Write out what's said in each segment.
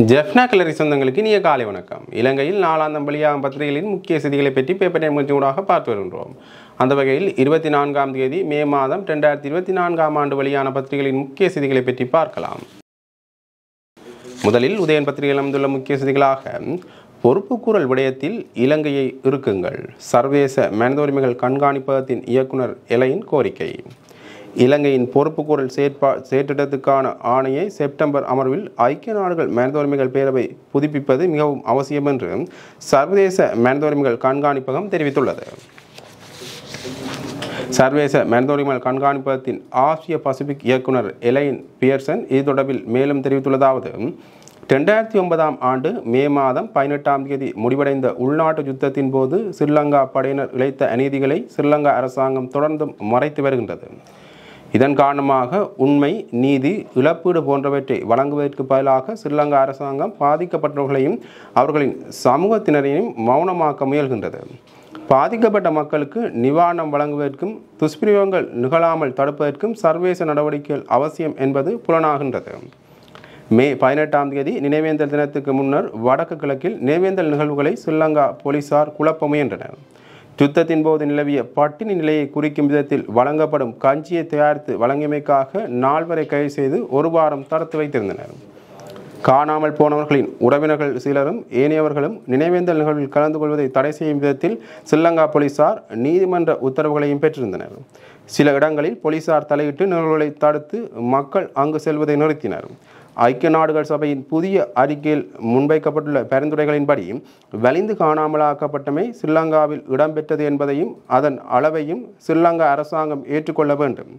ஜெஃப்னா கலரி சொந்தங்களுக்கு இனிய காலை வணக்கம். இலங்கையில் நாளாந்தம் வெளியாகும் பத்திரிகைகளின் முக்கிய செய்திகளை பற்றி பேப்பர் டைம் ஊடாக பார்த்து வருகின்றோம். அந்த வகையில் 24ஆம் தேதி மே மாதம் 2024ஆம் ஆண்டு வெளியான பத்திரிகைகளின் முக்கிய செய்திகளை பற்றி பார்க்கலாம். முதலில் உதயன் பத்திரிகையில் அமைந்துள்ள முக்கிய செய்திகளாக பொறுப்புக்கூறல் விடயத்தில் இலங்கையை இருக்குங்கள், சர்வதேச மனித உரிமைகள் கண்காணிப்பகத்தின் இயக்குனர் எலையின் கோரிக்கை. இலங்கையின் பொறுப்புக்கூறல் செயற்றிட்டத்துக்கான ஆணையை செப்டம்பர் அமர்வில் ஐக்கிய நாடுகள் மனித உரிமைகள் பேரவை புதுப்பிப்பது மிகவும் அவசியம் என்று சர்வதேச மனித உரிமைகள் கண்காணிப்பகம் தெரிவித்துள்ளது. சர்வதேச மனித உரிமைகள் கண்காணிப்பகத்தின் ஆசிய பசிபிக் இயக்குனர் எலைன் பியர்சன் இது தொடர்பில் மேலும் தெரிவித்துள்ளதாவது: 2009ஆம் ஆண்டு மே மாதம் 18ஆம் தேதி முடிவடைந்த உள்நாட்டு யுத்தத்தின் போது ஸ்ரீலங்கா படையினர் இழைத்த அநீதிகளை ஸ்ரீலங்கா அரசாங்கம் தொடர்ந்தும் மறைத்து வருகின்றது. இதன் காரணமாக உண்மை, நீதி, இழப்பீடு போன்றவற்றை வழங்குவதற்கு பதிலாக ஸ்ரீலங்கா அரசாங்கம் பாதிக்கப்பட்டவர்களையும் அவர்களின் சமூகத்தினரையும் மௌனமாக்க முயல்கின்றது. பாதிக்கப்பட்ட மக்களுக்கு நிவாரணம் வழங்குவதற்கும் துஷ்பிரயோகங்கள் நிகழாமல் தடுப்பதற்கும் சர்வதேச நடவடிக்கைகள் அவசியம் என்பது புலனாகின்றது. மே 18ஆம் தேதி நினைவேந்தல் தினத்துக்கு முன்னர் வடக்கு கிழக்கில் நினைவேந்தல் நிகழ்வுகளை ஸ்ரீலங்கா போலீசார் குழப்ப முயன்றனர். யுத்தத்தின் போது நிலவிய பட்டினி நிலையை குறிக்கும் விதத்தில் வழங்கப்படும் கஞ்சியை தயாரித்து வழங்கியமைக்காக 4 பேரை கைது செய்து ஒரு வாரம் தடுத்து வைத்திருந்தனர். காணாமல் போனவர்களின் உறவினர்கள் சிலரும் ஏனையவர்களும் நினைவேந்தல் நிகழ்வில் கலந்து கொள்வதை தடை செய்யும் விதத்தில் ஸ்ரீலங்கா போலீசார் நீதிமன்ற உத்தரவுகளையும் பெற்றிருந்தனர். சில இடங்களில் போலீசார் தலையிட்டு நிகழ்வுகளை தடுத்து மக்கள் அங்கு செல்வதை நிறுத்தினர். ஐக்கிய நாடுகள் சபையின் புதிய அறிக்கையில் முன்வைக்கப்பட்டுள்ள பரிந்துரைகளின்படி வலிந்து காணாமலாக்கப்பட்டமை ஸ்ரீலங்காவில் இடம்பெற்றது என்பதையும் அதன் அளவையும் ஸ்ரீலங்கா அரசாங்கம் ஏற்றுக்கொள்ள வேண்டும்.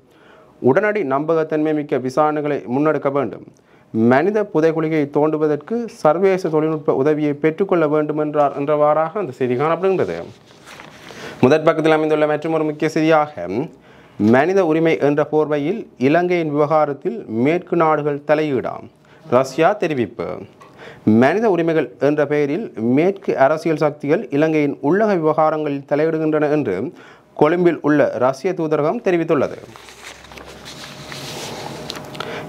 உடனடி நம்பகத்தன்மை மிக்க விசாரணைகளை முன்னெடுக்க வேண்டும். மனித புதைகுழியை தோண்டுவதற்கு சர்வதேச தொழில்நுட்ப உதவியை பெற்றுக்கொள்ள வேண்டும் என்றவாறாக அந்த செய்தி காணப்படுகின்றது. முதற் பக்கத்தில் அமைந்துள்ள மற்றொரு முக்கிய செய்தியாக மனித உரிமை என்ற போர்வையில் இலங்கையின் விவகாரத்தில் மேற்கு நாடுகள் தலையீடாம், ரஷ்யா தெரிவிப்பு. மனித உரிமைகள் என்ற பெயரில் மேற்கு அரசியல் சக்திகள் இலங்கையின் உள்ளக விவகாரங்களில் தலையிடுகின்றன என்று கொழும்பில் உள்ள ரஷ்ய தூதரகம் தெரிவித்துள்ளது.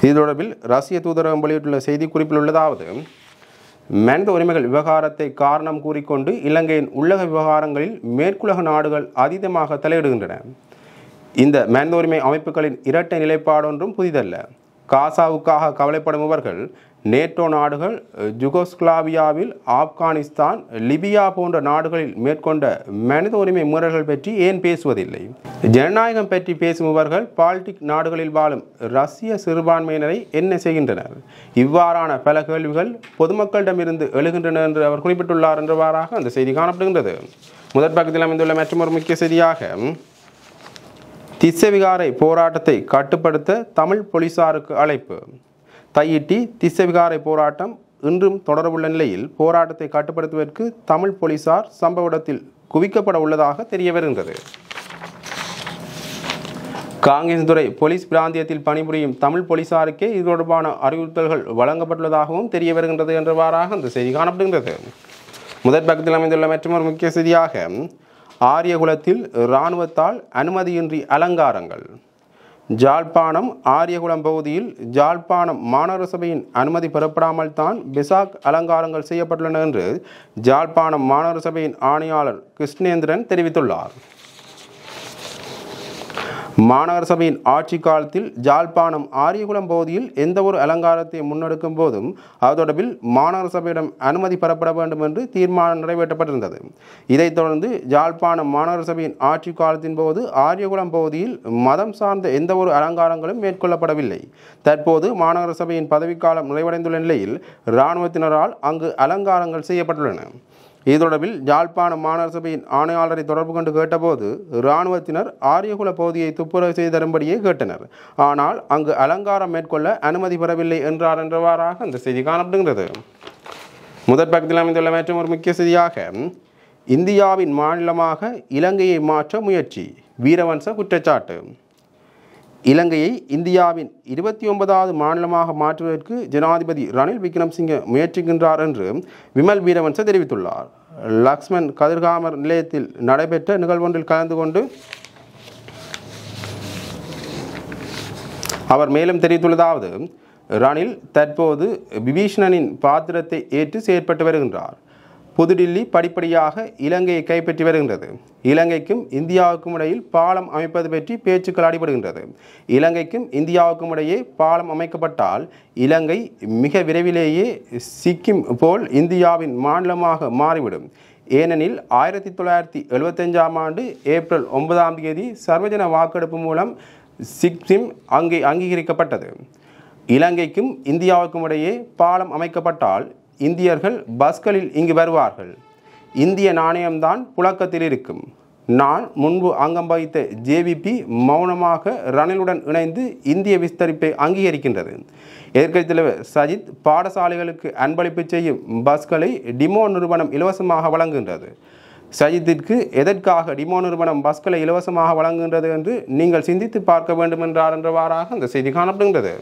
இது தொடர்பில் ரஷ்ய தூதரகம் வெளியிட்டுள்ள செய்திக்குறிப்பில் உள்ளதாவது: மனித உரிமைகள் விவகாரத்தை காரணம் கூறிக்கொண்டு இலங்கையின் உள்ளக விவகாரங்களில் மேற்குலக நாடுகள் அதீதமாக தலையிடுகின்றன. இந்த மனித உரிமை அமைப்புகளின் இரட்டை நிலைப்பாடு ஒன்றும் புதிதல்ல. காசாவுக்காக கவலைப்படுபவர்கள் நேட்டோ நாடுகள் யுகோஸ்லாவியாவில், ஆப்கானிஸ்தான், லிபியா போன்ற நாடுகளில் மேற்கொண்ட மனித உரிமை மீறல்கள் பற்றி ஏன் பேசுவதில்லை? ஜனநாயகம் பற்றி பேசுபவர்கள் பால்டிக் நாடுகளில் வாழும் ரஷ்ய சிறுபான்மையினரை என்ன செய்கின்றனர்? இவ்வாறான பல கேள்விகள் பொதுமக்களிடமிருந்து எழுகின்றன என்று அவர் குறிப்பிட்டுள்ளார் என்றவாறாக அந்த செய்தி காணப்படுகின்றது. முதற் பக்கத்தில் அமைந்துள்ள மற்றொரு முக்கிய செய்தியாக திஸ்ஸவிகாரை போராட்டத்தை கட்டுப்படுத்த தமிழ் போலீசாருக்கு அழைப்பு. தையிட்டி திஸ்ஸவிகாரை போராட்டம் இன்றும் தொடரவுள்ள நிலையில் போராட்டத்தை கட்டுப்படுத்துவதற்கு தமிழ் போலீசார் சம்பவ இடத்தில் குவிக்கப்பட உள்ளதாக தெரிய வருகின்றது. காங்கேசன்துறை போலீஸ் பிராந்தியத்தில் பணிபுரியும் தமிழ் போலீசாருக்கே இது தொடர்பான அறிவுறுத்தல்கள் வழங்கப்பட்டுள்ளதாகவும் தெரிய வருகின்றது என்றவாறாக அந்த செய்தி காணப்படுகின்றது. முதற் பக்கத்தில் அமைந்துள்ள மற்றொரு முக்கிய செய்தியாக ஆரியகுலத்தில் இராணுவத்தால் அனுமதியின்றி அலங்காரங்கள். ஜாழ்ப்பாணம் ஆரியகுளம் பகுதியில் ஜாழ்ப்பாணம் மாநகர சபையின் அனுமதி பெறப்படாமல் தான் பெசாக் அலங்காரங்கள் செய்யப்பட்டுள்ளன என்று ஜாழ்ப்பாணம் மாநகர சபையின் ஆணையாளர் கிருஷ்ணேந்திரன் தெரிவித்துள்ளார். மாநகர சபையின் ஆட்சி காலத்தில் ஜாழ்ப்பாணம் ஆரியகுளம் பகுதியில் எந்த ஒரு அலங்காரத்தை முன்னெடுக்கும் போதும் அது தொடர்பில் மாநகர சபையிடம் அனுமதி பெறப்பட வேண்டும் என்று தீர்மானம் நிறைவேற்றப்பட்டிருந்தது. இதைத் தொடர்ந்து ஜாழ்ப்பாணம் மாநகர சபையின் ஆட்சி காலத்தின் போது ஆரியகுளம் பகுதியில் மதம் சார்ந்த எந்த ஒரு அலங்காரங்களும் மேற்கொள்ளப்படவில்லை. தற்போது மாநகர சபையின் பதவிக்காலம் நிறைவடைந்துள்ள நிலையில் இராணுவத்தினரால் அங்கு அலங்காரங்கள் செய்யப்பட்டுள்ளன. இது தொடர்பில் யாழ்ப்பாணம் மாநகர சபையின் ஆணையாளரை தொடர்பு கொண்டு கேட்டபோது இராணுவத்தினர் ஆரியகுல பகுதியை துப்புரவு செய்து தரும்படியே கேட்டனர். ஆனால் அங்கு அலங்காரம் மேற்கொள்ள அனுமதி பெறவில்லை என்றவாறாக அந்த செய்தி காணப்படுகிறது. முதற் பக்கத்தில் அமைந்துள்ள மற்றொரு முக்கிய செய்தியாக இந்தியாவின் மாநிலமாக இலங்கையை மாற்ற முயற்சி, வீரவன்ச குற்றச்சாட்டு. இலங்கையை இந்தியாவின் 29வது மாநிலமாக மாற்றுவதற்கு ஜனாதிபதி ரணில் விக்ரமசிங்கே முயற்சிக்கின்றார் என்று விமல் வீரவன்ச தெரிவித்துள்ளார். லக்ஷ்மன் கதிர்காமர் நிலையத்தில் நடைபெற்ற நிகழ்வொன்றில் கலந்து கொண்டு அவர் மேலும் தெரிவித்துள்ளதாவது: ரணில் தற்போது விபீஷணனின் பாத்திரத்தை ஏற்று செயற்பட்டு வருகின்றார். புதுடில்லி படிப்படியாக இலங்கையை கைப்பற்றி வருகின்றது. இலங்கைக்கும் இந்தியாவுக்கும் இடையில் பாலம் அமைப்பது பற்றி பேச்சுக்கள் அடிபடுகின்றது. இலங்கைக்கும் இந்தியாவுக்கும் இடையே பாலம் அமைக்கப்பட்டால் இலங்கை மிக விரைவிலேயே சிக்கிம் போல் இந்தியாவின் மாநிலமாக மாறிவிடும். ஏனெனில் 1975ஆம் ஆண்டு ஏப்ரல் 9ஆம் தேதி சர்வஜன வாக்கெடுப்பு மூலம் சிக்கிம் அங்கீகரிக்கப்பட்டது. இலங்கைக்கும் இந்தியாவுக்கும் இடையே பாலம் அமைக்கப்பட்டால் இந்தியர்கள் பஸ்களில் இங்கு வருவார்கள். இந்திய நாணயம்தான் புழக்கத்தில் இருக்கும். நான் முன்பு அங்கம் வகித்த ஜேவிபி மௌனமாக ரணிலுடன் இணைந்து இந்திய விஸ்தரிப்பை அங்கீகரிக்கின்றது. எதிர்க்கட்சித் தலைவர் சஜித் பாடசாலைகளுக்கு அன்பளிப்பு செய்யும் பஸ்களை டிமோ நிறுவனம் இலவசமாக வழங்குகின்றது. சஜித்திற்கு எதற்காக டிமோ நிறுவனம் பஸ்களை இலவசமாக வழங்குகின்றது என்று நீங்கள் சிந்தித்து பார்க்க வேண்டும் என்றார் என்றவாறாக அந்த செய்தி காணப்படுகின்றது.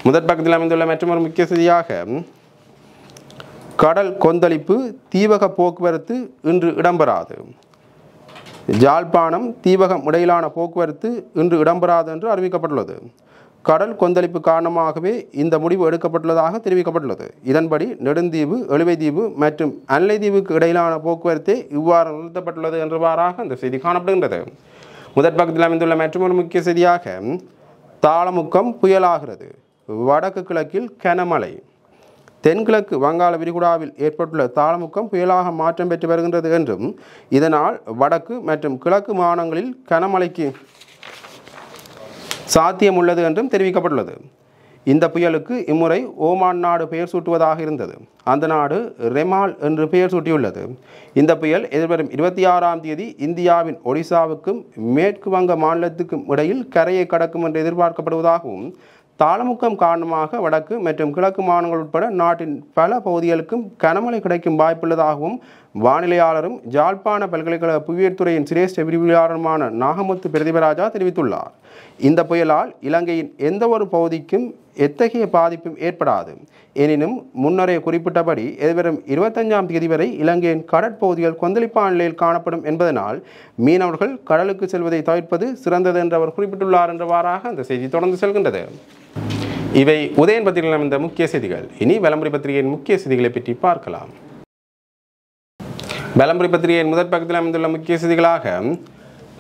முதற் பக்கத்தில் அமைந்துள்ள மற்றொரு முக்கிய செய்தியாக கடல் கொந்தளிப்பு தீவக போக்குவரத்து இன்று இடம்பெறாது. யாழ்ப்பாணம் தீவகம் இடையிலான போக்குவரத்து இன்று இடம்பெறாது என்று அறிவிக்கப்பட்டுள்ளது. கடல் கொந்தளிப்பு காரணமாகவே இந்த முடிவு எடுக்கப்பட்டுள்ளதாக தெரிவிக்கப்பட்டுள்ளது. இதன்படி நெடுந்தீவு, எழுவைதீவு மற்றும் அன்லைதீவுக்கு இடையிலான போக்குவரத்தே இவ்வாறு நிறுத்தப்பட்டுள்ளது என்றவாறாக அந்த செய்தி காணப்படுகின்றது. முதற் பக்கத்தில் அமைந்துள்ள மற்றொரு முக்கிய செய்தியாக தாளமுக்கம் புயலாகிறது. வடக்கு கிழக்கில் கனமழை. தென்கிழக்கு வங்காள விரிகுடாவில் ஏற்பட்டுள்ள தாளமுக்கம் புயலாக மாற்றம் பெற்று வருகின்றது என்றும் இதனால் வடக்கு மற்றும் கிழக்கு மாகாணங்களில் கனமழைக்கு சாத்தியம் உள்ளது என்றும் தெரிவிக்கப்பட்டுள்ளது. இந்த புயலுக்கு இம்முறை ஓமான் நாடு பெயர் சூட்டுவதாக இருந்தது. அந்த நாடு ரெமால் என்று பெயர் சூட்டியுள்ளது. இந்த புயல் எதிர்வரும் 26ஆம் தேதி இந்தியாவின் ஒடிசாவுக்கும் மேற்கு வங்க மாநிலத்துக்கும் இடையில் கரையை கடக்கும் என்று எதிர்பார்க்கப்படுவதாகவும் தாளமுக்கம் காரணமாக வடக்கு மற்றும் கிழக்கு மாகாணங்கள் உட்பட நாட்டின் பல பகுதிகளுக்கும் கனமழை கிடைக்கும் வாய்ப்புள்ளதாகவும் வானிலையாளரும் யாழ்ப்பாண பல்கலைக்கழக புவியியல் துறையின் சிரேஷ்ட விரிவுரையாளருமான நாகமுத்து பிரதிபராஜா தெரிவித்துள்ளார். இந்த புயலால் இலங்கையின் எந்த ஒரு பகுதிக்கும் எத்தகைய பாதிப்பும் ஏற்படாது. எனினும் முன்னரே குறிப்பிட்டபடி எதிர்வரும் 25ஆம் தேதி வரை இலங்கையின் கடற்பகுதிகள் கொந்தளிப்பான நிலையில் காணப்படும் என்பதனால் மீனவர்கள் கடலுக்கு செல்வதை தவிர்ப்பது சிறந்தது என்று அவர் குறிப்பிட்டுள்ளார் என்றவாறாக அந்த செய்தி தொடர்ந்து செல்கின்றது. இவை உதயன் பத்திரிகையில் அமைந்த முக்கிய செய்திகள். இனி வலம்புரி பத்திரிகையின் முக்கிய செய்திகளை பற்றி பார்க்கலாம். வலம்புரி பத்திரிகையின் முதற் பக்கத்தில் அமைந்துள்ள முக்கிய செய்திகளாக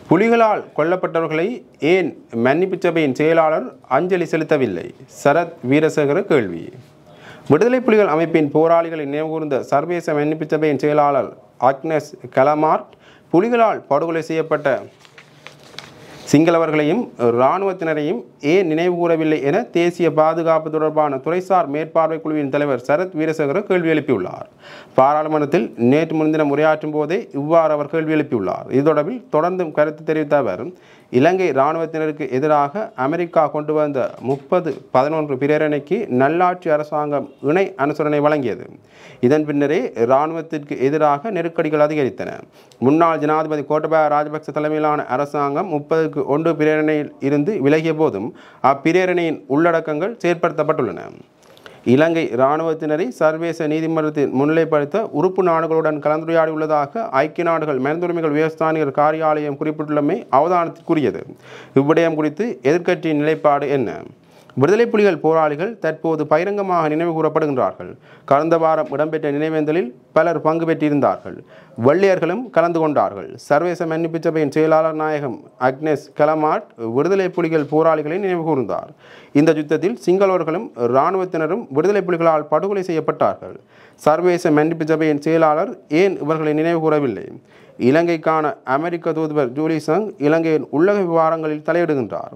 புலிகளால் கொல்லப்பட்டவர்களை ஏன் மன்னிப்பு சபையின் செயலாளர் அஞ்சலி செலுத்தவில்லை? சரத் வீரசேகர கேள்வி. விடுதலை புலிகள் அமைப்பின் போராளிகளை நினைவுகூர்ந்த சர்வதேச மன்னிப்பு சபையின் செயலாளர் அக்னஸ் கலமார்ட் புலிகளால் படுகொலை செய்யப்பட்ட சிங்களவர்களையும் இராணுவத்தினரையும் ஏன் நினைவு கூறவில்லை என தேசிய பாதுகாப்பு தொடர்பான துறைசார் மேற்பார்வை குழுவின் தலைவர் சரத் வீரசேகர கேள்வி எழுப்பியுள்ளார். பாராளுமன்றத்தில் நேற்று முன்தினம் உரையாற்றும் போதே இவ்வாறு அவர் கேள்வி எழுப்பியுள்ளார். இது தொடர்பில் தொடர்ந்தும் கருத்து தெரிவித்த அவர் இலங்கை இராணுவத்தினருக்கு எதிராக அமெரிக்கா கொண்டு வந்த 30-11 பிரேரணைக்கு நல்லாட்சி அரசாங்கம் இணை அனுசரணை வழங்கியது. இதன் பின்னரே இராணுவத்திற்கு எதிராக நெருக்கடிகள் அதிகரித்தன. முன்னாள் ஜனாதிபதி கோட்டபாய ராஜபக்ச தலைமையிலான அரசாங்கம் 30-1 பிரேரணையில் இருந்து விலகிய போதும் அப்பிரேரணையின் உள்ளடக்கங்கள் செயற்படுத்தப்பட்டுள்ளன. இலங்கை இராணுவத்தினரை சர்வதேச நீதிமன்றத்தில் முன்னிலைப்படுத்த உறுப்பு நாடுகளுடன் கலந்துரையாடியுள்ளதாக ஐக்கிய நாடுகள் மனிதுரிமைகள் உயர்ஸ்தானிகர் காரியாலயம் குறிப்பிட்டுள்ளமை அவதானத்திற்குரியது. இவ்விடயம் குறித்து எதிர்க்கட்சியின் நிலைப்பாடு என்ன? விடுதலை புலிகள் போராளிகள் தற்போது பகிரங்கமாக நினைவு கூறப்படுகின்றார்கள். கடந்த வாரம் இடம்பெற்ற நினைவேந்தலில் பலர் பங்கு பெற்றிருந்தார்கள். வெள்ளையர்களும் கலந்து கொண்டார்கள். சர்வதேச மன்னிப்பு சபையின் செயலாளர் நாயகம் அக்னஸ் கலமார்ட் விடுதலை புலிகள் போராளிகளை நினைவு கூர்ந்தார். இந்த யுத்தத்தில் சிங்களவர்களும் இராணுவத்தினரும் விடுதலை புலிகளால் படுகொலை செய்யப்பட்டார்கள். சர்வதேச மன்னிப்பு சபையின் செயலாளர் ஏன் இவர்களை நினைவு கூறவில்லை? இலங்கைக்கான அமெரிக்க தூதுவர் ஜூலி சங் இலங்கையின் உள்ளக விவகாரங்களில் தலையிடுகின்றார்.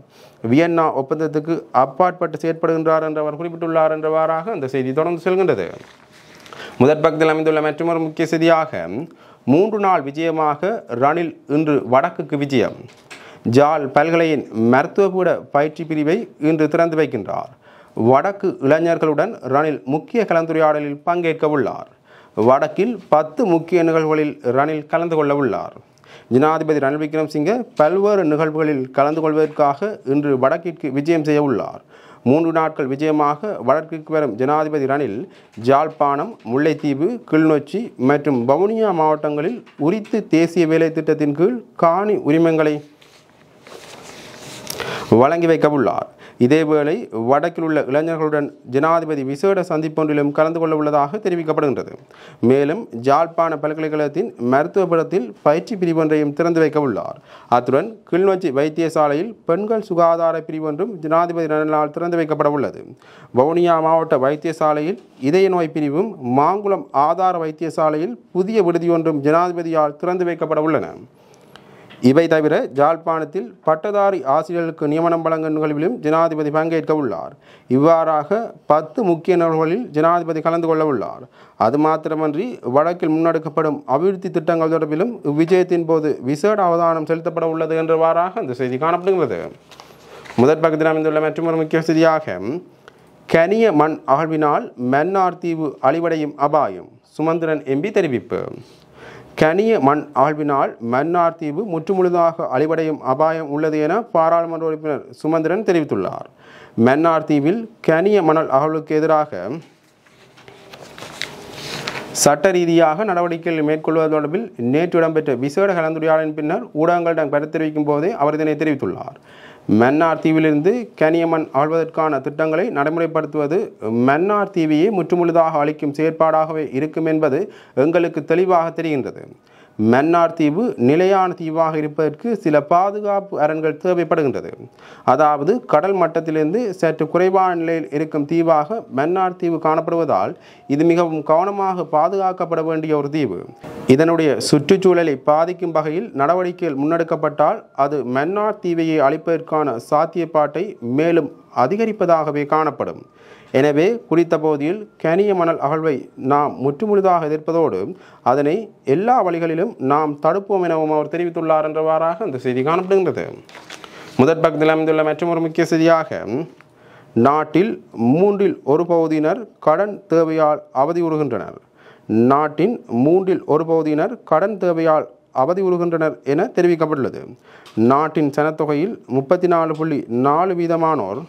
வியன்னா ஒப்பந்தத்துக்கு அப்பாற்பட்டு செயற்படுகின்றார் என்று அவர் குறிப்பிட்டுள்ளார் என்றவாறாக அந்த செய்தி தொடர்ந்து செல்கின்றது. முதற் பக்கத்தில் அமைந்துள்ள மற்றொரு முக்கிய செய்தியாக 3 நாள் விஜயமாக ரணில் இன்று வடக்குக்கு விஜயம். ஜாழ் பல்கலையின் மருத்துவபீட பயிற்சி பிரிவை இன்று திறந்து வைக்கின்றார். வடக்கு இளைஞர்களுடன் ரணில் முக்கிய கலந்துரையாடலில் பங்கேற்க உள்ளார். வடக்கில் 10 முக்கிய நிகழ்வுகளில் ரணில் கலந்து கொள்ள உள்ளார். ஜனாதிபதி ரணில் விக்ரமசிங்கே பல்வேறு நிகழ்வுகளில் கலந்து கொள்வதற்காக இன்று வடக்கிற்கு விஜயம் செய்ய உள்ளார். 3 நாட்கள் விஜயமாக வடக்கிற்கு வரும் ஜனாதிபதி ரணில் யாழ்ப்பாணம், முல்லைத்தீவு, கிளிநொச்சி மற்றும் வவுனியா மாவட்டங்களில் உரித்து தேசிய வேலை திட்டத்தின் கீழ் காணி உரிமங்களை வழங்கி வைக்க உள்ளார். இதேவேளை வடக்கில் உள்ள இளைஞர்களுடன் ஜனாதிபதி விசேட சந்திப்பொன்றிலும் கலந்து கொள்ள உள்ளதாக தெரிவிக்கப்படுகின்றது. மேலும் யாழ்ப்பாண பல்கலைக்கழகத்தின் மருத்துவ பீடத்தில் பயிற்சி பிரிவொன்றையும் திறந்து வைக்க உள்ளார். அத்துடன் கிளிநொச்சி வைத்தியசாலையில் பெண்கள் சுகாதார பிரிவொன்றும் ஜனாதிபதி நலனால் திறந்து வைக்கப்பட உள்ளது. வவுனியா மாவட்ட வைத்தியசாலையில் இதய நோய் பிரிவும் மாங்குளம் ஆதார வைத்தியசாலையில் புதிய விடுதியொன்றும் ஜனாதிபதியால் திறந்து வைக்கப்பட உள்ளன. இவை தவிர யாழ்ப்பாணத்தில் பட்டதாரி ஆசிரியர்களுக்கு நியமனம் வழங்கும் நிகழ்விலும் ஜனாதிபதி பங்கேற்க உள்ளார். இவ்வாறாக 10 முக்கிய நிகழ்வுகளில் ஜனாதிபதி கலந்து கொள்ள உள்ளார். அது மாத்திரமன்றி வடக்கில் முன்னெடுக்கப்படும் அபிவிருத்தி திட்டங்கள் தொடர்பிலும் இவ்விஜயத்தின் போது விசேட அவதானம் செலுத்தப்பட உள்ளது என்றவாறாக அந்த செய்தி காணப்படுகிறது. முதற் பக்கத்தில் அமைந்துள்ள மற்றொரு முக்கிய செய்தியாக கனிய மண் அகழ்வினால் மன்னார் தீவு அழிவடையும் அபாயம் சுமந்திரன் எம்பி தெரிவிப்பு. கனிய மண் அகழ்வினால் மன்னார் தீவு முற்றுமுழுதாக அழிவடையும் அபாயம் உள்ளது என பாராளுமன்ற உறுப்பினர் சுமந்திரன் தெரிவித்துள்ளார். மன்னார் தீவில் கனிய மணல் அகழ்வுக்கு எதிராக சட்ட ரீதியாக நடவடிக்கைகள் மேற்கொள்வது தொடர்பில் நேற்று இடம்பெற்ற விசேட கலந்துரையாடலின் பின்னர் ஊடகங்களிடம் கருத்து தெரிவிக்கும் போதே அவர் இதனை தெரிவித்துள்ளார். மன்னார் தீவிலிருந்து கனியமண் ஆழ்வதற்கான திட்டங்களை நடைமுறைப்படுத்துவது மன்னார் தீவையே முற்றுமுழுதாக அளிக்கும் செயற்பாடாகவே இருக்கும் என்பது எங்களுக்கு தெளிவாக தெரிகின்றது. மன்னார் தீவு நிலையான தீவாக இருப்பதற்கு சில பாதுகாப்பு அரண்கள் தேவைப்படுகின்றது. அதாவது கடல் மட்டத்திலிருந்து சற்று குறைவான நிலையில் இருக்கும் தீவாக மன்னார் தீவு காணப்படுவதால் இது மிகவும் கவனமாக பாதுகாக்கப்பட வேண்டிய ஒரு தீவு. இதனுடைய சுற்றுச்சூழலை பாதிக்கும் வகையில் நடவடிக்கைகள் முன்னெடுக்கப்பட்டால் அது மன்னார் தீவையை அழிப்பதற்கான சாத்தியப்பாட்டை மேலும் அதிகரிப்பதாகவே காணப்படும். எனவே குறித்த பகுதியில் கனிய மணல் அகழ்வை நாம் முற்றுமுழுதாக எதிர்ப்பதோடு அதனை எல்லா வழிகளிலும் நாம் தடுப்போம் எனவும் அவர் தெரிவித்துள்ளார் என்றவாறாக அந்த செய்தி காணப்படுகின்றது. முதற் பக்கத்தில் அமைந்துள்ள மற்றொரு முக்கிய செய்தியாக நாட்டில் 1/3 பகுதியினர் கடன் தேவையால் அவதியுறுகின்றனர். நாட்டின் 1/3 பகுதியினர் கடன் தேவையால் அவதியுறுகின்றனர் என தெரிவிக்கப்பட்டுள்ளது. நாட்டின் சனத்தொகையில் 34.4%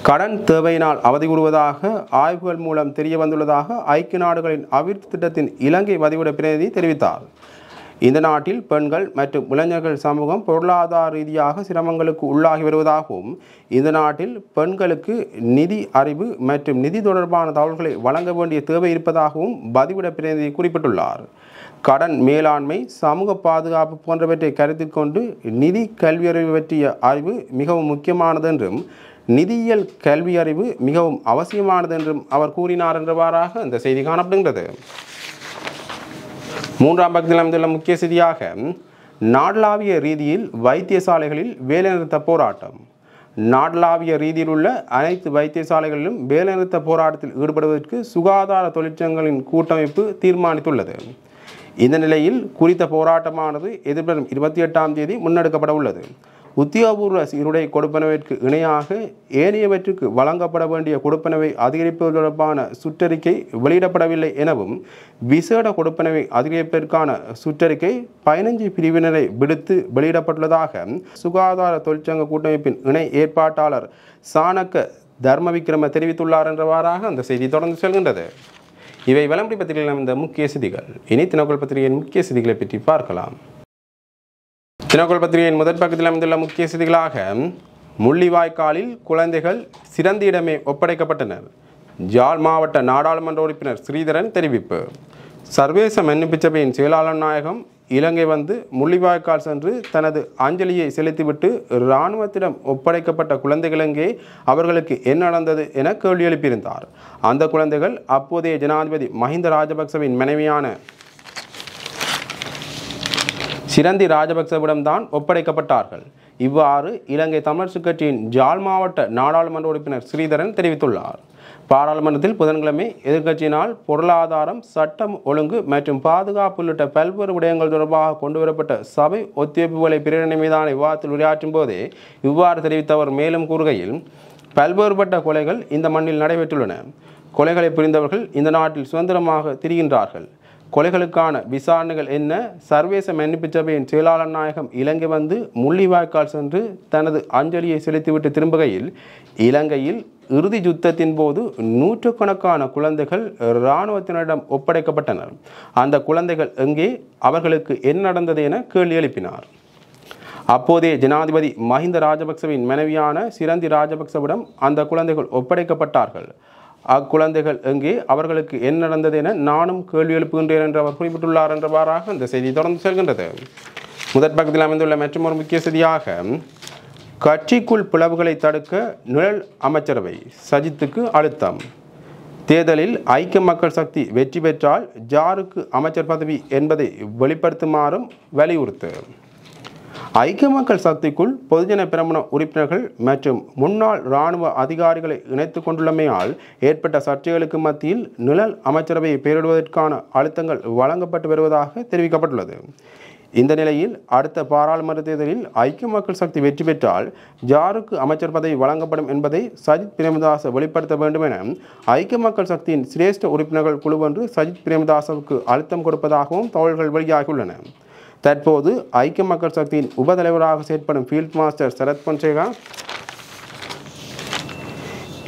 கடன் தேவையினால் அவதியுறுவதாக ஆய்வுகள் மூலம் தெரிய வந்துள்ளதாக ஐக்கிய நாடுகளின் அபிவிருத்தி திட்டத்தின் இலங்கை வதிவிட பிரதிநிதி தெரிவித்தார். இந்த நாட்டில் பெண்கள் மற்றும் இளைஞர்கள் சமூகம் பொருளாதார ரீதியாக சிரமங்களுக்கு உள்ளாகி வருவதாகவும் இந்த நாட்டில் பெண்களுக்கு நிதி அறிவு மற்றும் நிதி தொடர்பான தகவல்களை வழங்க வேண்டிய தேவை இருப்பதாகவும் வதிவிட பிரதிநிதி குறிப்பிட்டுள்ளார். கடன் மேலாண்மை, சமூக பாதுகாப்பு போன்றவற்றை கருத்தில் கொண்டு நிதி கல்வியறிவு பற்றிய அறிவு மிகவும் முக்கியமானது என்றும் நிதியியல் கல்வி அறிவு மிகவும் அவசியமானது என்றும் அவர் கூறினார் என்றவாறாக இந்த செய்தி காணப்படுகின்றது. 3ஆம் பக்கத்தில் அமைந்துள்ள முக்கிய செய்தியாக நாடளாவிய ரீதியில் வைத்தியசாலைகளில் வேலைநிறுத்த போராட்டம். நாடளாவிய ரீதியில் உள்ள அனைத்து வைத்தியசாலைகளிலும் வேலைநிறுத்த போராட்டத்தில் ஈடுபடுவதற்கு சுகாதார தொழிற்சங்கங்களின் கூட்டமைப்பு தீர்மானித்துள்ளது. இந்த நிலையில் குறித்த போராட்டமானது எதிர்வரும் 28ஆம் தேதி முன்னெடுக்கப்பட உள்ளது. உத்தியோகபூர்வ சீருடை கொடுப்பனவிற்கு இணையாக ஏனையவற்றுக்கு வழங்கப்பட வேண்டிய கொடுப்பனவை அதிகரிப்பது தொடர்பான சுற்றறிக்கை வெளியிடப்படவில்லை எனவும் விசேட கொடுப்பனவை அதிகரிப்பதற்கான சுற்றறிக்கை 15 பிரிவினரை விடுத்து வெளியிடப்பட்டுள்ளதாக சுகாதார தொழிற்சங்க கூட்டமைப்பின் இணை ஏற்பாட்டாளர் சாணக்க தர்மவிக்ரம தெரிவித்துள்ளார் என்றவாறாக அந்த செய்தி தொடர்ந்து செல்கின்றது. இவை வலம்புரி பத்திரிகையில் அமைந்த முக்கிய செய்திகள். இனி தினக்குரல் பத்திரிகையின் முக்கிய செய்திகளை பற்றி பார்க்கலாம். தினக்குரல் பத்திரிகையின் முதற் பக்கத்தில் அமைந்துள்ள முக்கிய செய்திகளாக முள்ளிவாய்க்காலில் குழந்தைகள் சிறந்த இடமே ஒப்படைக்கப்பட்டனர். யாழ் மாவட்ட நாடாளுமன்ற உறுப்பினர் ஸ்ரீதரன் தெரிவிப்பு. சர்வதேச மன்னிப்பு சபையின் செயலாளர் நாயகம் இலங்கை வந்து முள்ளிவாய்க்கால் சென்று தனது அஞ்சலியை செலுத்திவிட்டு இராணுவத்திடம் ஒப்படைக்கப்பட்ட குழந்தைகள் எங்கே, அவர்களுக்கு என்ன நடந்தது என கேள்வி எழுப்பியிருந்தார். அந்த குழந்தைகள் அப்போதைய ஜனாதிபதி மஹிந்த ராஜபக்சவின் மனைவியான சிரந்தி ராஜபக்சவிடம்தான் ஒப்படைக்கப்பட்டார்கள். இவ்வாறு இலங்கை தமிழரசுக் கட்சியின் யாழ் மாவட்ட நாடாளுமன்ற உறுப்பினர் ஸ்ரீதரன் தெரிவித்துள்ளார். பாராளுமன்றத்தில் புதன்கிழமை எதிர்க்கட்சியினால் பொருளாதாரம், சட்டம் ஒழுங்கு மற்றும் பாதுகாப்பு உள்ளிட்ட பல்வேறு விடயங்கள் தொடர்பாக கொண்டுவரப்பட்ட சபை ஒத்திவைப்புகளை பிரேரணை மீதான விவாதத்தில் உரையாற்றும் போதே இவ்வாறு தெரிவித்தவர் மேலும் கூறுகையில், பல்வேறுபட்ட கொலைகள் இந்த மண்ணில் நடைபெற்றுள்ளன. கொலைகளை புரிந்தவர்கள் இந்த நாட்டில் சுதந்திரமாக திரிகின்றார்கள். கொலைகளுக்கான விசாரணைகள் என்ன? சர்வதேச மன்னிப்பு சபையின் செயலாளர் நாயகம் இலங்கை வந்து முள்ளிவாய்க்கால் சென்று தனது அஞ்சலியை செலுத்திவிட்டு திரும்புகையில் இலங்கையில் இறுதி யுத்தத்தின் போது நூற்றுக்கணக்கான குழந்தைகள் இராணுவத்தினரிடம் ஒப்படைக்கப்பட்டனர். அந்த குழந்தைகள் எங்கே, அவர்களுக்கு என்ன நடந்தது என கேள்வி எழுப்பினார். அப்போதைய ஜனாதிபதி மஹிந்த ராஜபக்சவின் மனைவியான சிரந்தி ராஜபக்சவிடம் அந்த குழந்தைகள் ஒப்படைக்கப்பட்டார்கள். அக்குழந்தைகள் எங்கே, அவர்களுக்கு என்ன நடந்தது என நானும் கேள்வி எழுப்புகின்றேன் என்று அவர் குறிப்பிட்டுள்ளார் என்றவாறாக இந்த செய்தி தொடர்ந்து செல்கின்றது. முதற் பக்கத்தில் அமைந்துள்ள மற்றொரு முக்கிய செய்தியாக, கட்சிக்குள் பிளவுகளை தடுக்க நிழல் அமைச்சரவை, சஜித்துக்கு அழுத்தம். தேர்தலில் ஐக்கிய மக்கள் சக்தி வெற்றி பெற்றால் ஜாருக்கு அமைச்சர் பதவி என்பதை வெளிப்படுத்துமாறும் வலியுறுத்து. ஐக்கிய மக்கள் சக்திக்குள் பொதுஜன பிரமுன உறுப்பினர்கள் மற்றும் முன்னாள் இராணுவ அதிகாரிகளை இணைத்துக் கொண்டுள்ளமையால் ஏற்பட்ட சர்ச்சைகளுக்கு மத்தியில் நிழல் அமைச்சரவையை பெயரிடுவதற்கான அழுத்தங்கள் வழங்கப்பட்டு வருவதாக தெரிவிக்கப்பட்டுள்ளது. இந்த நிலையில் அடுத்த பாராளுமன்ற தேர்தலில் ஐக்கிய மக்கள் சக்தி வெற்றி பெற்றால் ஜாருக்கு அமைச்சர் பதவி வழங்கப்படும் என்பதை சஜித் பிரேமதாச வெளிப்படுத்த வேண்டும் என ஐக்கிய மக்கள் சக்தியின் சிரேஷ்ட உறுப்பினர்கள் குழு ஒன்று சஜித் பிரேமதாசவுக்கு அழுத்தம் கொடுப்பதாகவும் தகவல்கள் வெளியாகியுள்ளன. தற்போது ஐக்கிய மக்கள் சக்தியின் உபதலைவராக செயற்படும் ஃபீல்ட் மாஸ்டர் சரத் பொன்சேகா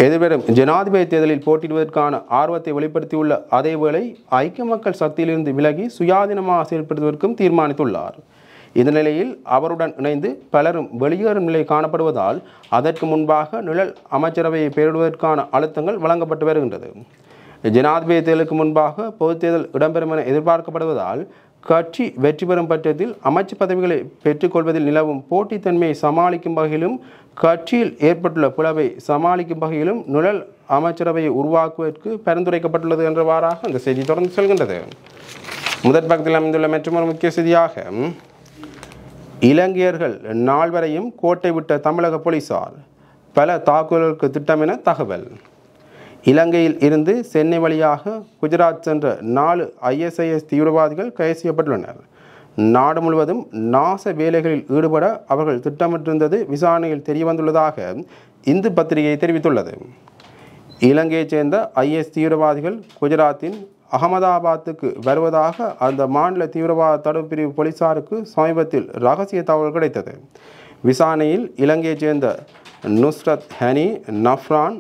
எதிர்வரும் ஜனாதிபதி தேர்தலில் போட்டியிடுவதற்கான ஆர்வத்தை வெளிப்படுத்தியுள்ள அதேவேளை ஐக்கிய மக்கள் சக்தியிலிருந்து விலகி சுயாதீனமாக செயல்படுவதற்கும் தீர்மானித்துள்ளார். இந்த நிலையில் அவருடன் இணைந்து பலரும் வெளியேறும் நிலை காணப்படுவதால் அதற்கு முன்பாக நிழல் அமைச்சரவையை பெயரிடுவதற்கான அழுத்தங்கள் வழங்கப்பட்டு வருகின்றது. ஜனாதிபதி தேர்தலுக்கு முன்பாக பொதுத் தேர்தல் இடம்பெறும் என எதிர்பார்க்கப்படுவதால் கட்சி வெற்றி பெறும் பட்சத்தில் அமைச்சு பதவிகளை பெற்றுக்கொள்வதில் நிலவும் போட்டித்தன்மையை சமாளிக்கும் வகையிலும் கட்சியில் ஏற்பட்டுள்ள பிளவை சமாளிக்கும் வகையிலும் நிழல் அமைச்சரவையை உருவாக்குவதற்கு பரிந்துரைக்கப்பட்டுள்ளது என்றவாறாக அந்த செய்தி தொடர்ந்து செல்கின்றது. முதற் பக்கத்தில் அமைந்துள்ள மற்றொரு முக்கிய செய்தியாக, இலங்கையர்கள் நால்வரையும் கோட்டை விட்ட தமிழக போலீசார், பல தாக்குதல்களுக்கு திட்டம் என தகவல். இலங்கையில் இருந்து சென்னை வழியாக குஜராத் சென்ற 4 ISIS தீவிரவாதிகள் கைது செய்யப்பட்டுள்ளனர். நாடு முழுவதும் நாச வேலைகளில் ஈடுபட அவர்கள் திட்டமிட்டிருந்தது விசாரணையில் தெரியவந்துள்ளதாக இந்து பத்திரிகை தெரிவித்துள்ளது. இலங்கையைச் சேர்ந்த IS தீவிரவாதிகள் குஜராத்தின் அகமதாபாத்துக்கு வருவதாக அந்த மாநில தீவிரவாத தடுப்பு பிரிவு போலீசாருக்கு சமீபத்தில் ரகசிய தகவல் கிடைத்தது. விசாரணையில் இலங்கையைச் சேர்ந்த நுஸ்ரத் ஹனி, நஃப்ரான்,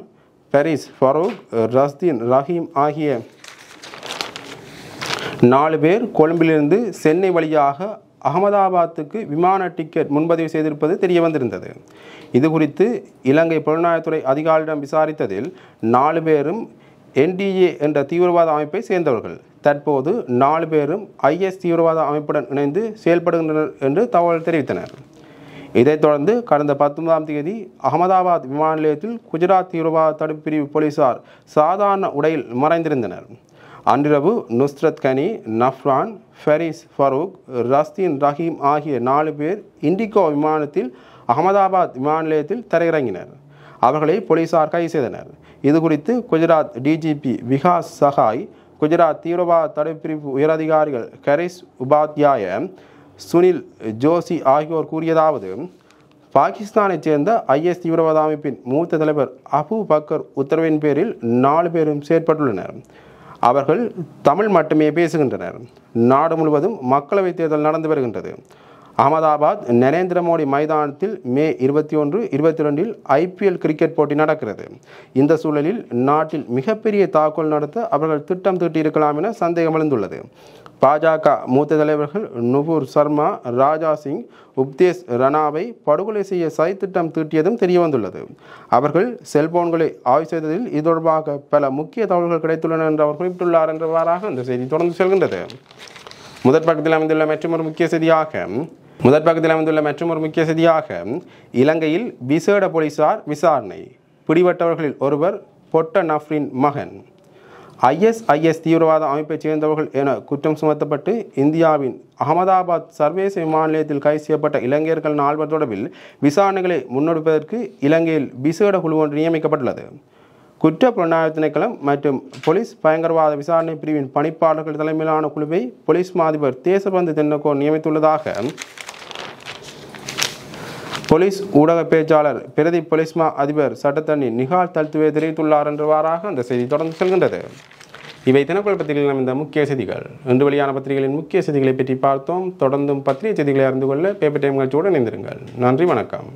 ஃபரிஸ் ஃபரூக், ரஸ்தீன் ரஹீம் ஆகிய 4 பேர் கொழும்பிலிருந்து சென்னை வழியாக அகமதாபாத்துக்கு விமான டிக்கெட் முன்பதிவு செய்திருப்பது தெரிய வந்திருந்தது. இது குறித்து இலங்கை புலனாய்வுத்துறை அதிகாரிகளிடம் விசாரித்ததில் 4 பேரும் NDA என்ற தீவிரவாத அமைப்பை சேர்ந்தவர்கள். தற்போது 4 பேரும் IS தீவிரவாத அமைப்புடன் இணைந்து செயல்படுகின்றனர் என்று தகவல் தெரிவித்தனர். இதைத் தொடர்ந்து கடந்த 19ஆம் தேதி அகமதாபாத் விமான நிலையத்தில் குஜராத் தீவிரவாத தடுப்பு பிரிவு போலீசார் சாதாரண உடையில் மறைந்திருந்தனர். அன்றிரவு நுஸ்ரத் கனி, நஃப்ரான், ஃபரிஸ் ஃபரூக், ரஸ்தீன் ரஹீம் ஆகிய 4 பேர் இண்டிகோ விமானத்தில் அகமதாபாத் விமான நிலையத்தில் தரையிறங்கினர். அவர்களை போலீசார் கைது செய்தனர். இது குறித்து குஜராத் DGP விகாஸ் சகாய், குஜராத் தீவிரவாத தடுப்பு பிரிவு உயரதிகாரிகள் கரிஷ் உபாத்யாய, சுனில் ஜோஷி ஆகியோர் கூறியதாவது, பாகிஸ்தானைச் சேர்ந்த IS தீவிரவாத அமைப்பின் மூத்த தலைவர் அபு பக்கர் உத்தரவின் பேரில் 4 பேரும் செயற்பட்டுள்ளனர். அவர்கள் தமிழ் மட்டுமே பேசுகின்றனர். நாடு முழுவதும் மக்களவைத் தேர்தல் நடந்து வருகின்றது. அகமதாபாத் நரேந்திர மோடி மைதானத்தில் மே 21, 22இல் IPL கிரிக்கெட் போட்டி நடக்கிறது. இந்த சூழலில் நாட்டில் மிகப்பெரிய தாக்குதல் நடத்த அவர்கள் திட்டம் தீட்டியிருக்கலாம் என சந்தேகம் எழுந்துள்ளது. பாஜக மூத்த தலைவர்கள் நுபுர் சர்மா, ராஜா சிங், உப்தேஷ் ரணாவை படுகொலை செய்ய சதித்திட்டம் தீட்டியதும் தெரியவந்துள்ளது. அவர்கள் செல்போன்களை ஆய்வு செய்ததில் இது தொடர்பாக பல முக்கிய தகவல்கள் கிடைத்துள்ளன என்று அவர் குறிப்பிட்டுள்ளார் என்றவாறாக அந்த செய்தி தொடர்ந்து செல்கின்றது. முதற் பக்கத்தில் அமைந்துள்ள மற்றொரு முக்கிய செய்தியாக இலங்கையில் விசேட போலீசார் விசாரணை, பிடிபட்டவர்களில் ஒருவர் பொட்ட நஃப்ரின் மகன். IS தீவிரவாத அமைப்பைச் சேர்ந்தவர்கள் என குற்றம் சுமத்தப்பட்டு இந்தியாவின் அகமதாபாத் சர்வதேச விமான நிலையத்தில் கைது செய்யப்பட்ட இலங்கையர்கள் 4 தொடர்பில் விசாரணைகளை முன்னெடுப்பதற்கு இலங்கையில் விசேட குழு ஒன்று நியமிக்கப்பட்டுள்ளது. குற்ற புலனாய்வு திணைக்களம் மற்றும் போலீஸ் பயங்கரவாத விசாரணை பிரிவின் பணிப்பாளர்கள் தலைமையிலான குழுவை போலீஸ் மாதிபர் தேசபந்து தென்னக்கோ நியமித்துள்ளதாக போலீஸ் ஊடக பேச்சாளர் பிரதி போலீஸ் அதிபர் சட்டத்தண்ணி நிகால் தல்துவே தெரிவித்துள்ளார் என்றவாறாக அந்த செய்தி தொடர்ந்து செல்கின்றது. இவை தினக்குள் பத்திரிகைகள் இந்த முக்கிய செய்திகள். இன்று வெளியான பத்திரிகைகளின் முக்கிய செய்திகளை பற்றி பார்த்தோம். தொடர்ந்தும் பத்திரிகை செய்திகளை அறிந்து கொள்ள பேப்பர் டைம் நிகழ்ச்சியோடு இணைந்திருங்கள். நன்றி, வணக்கம்.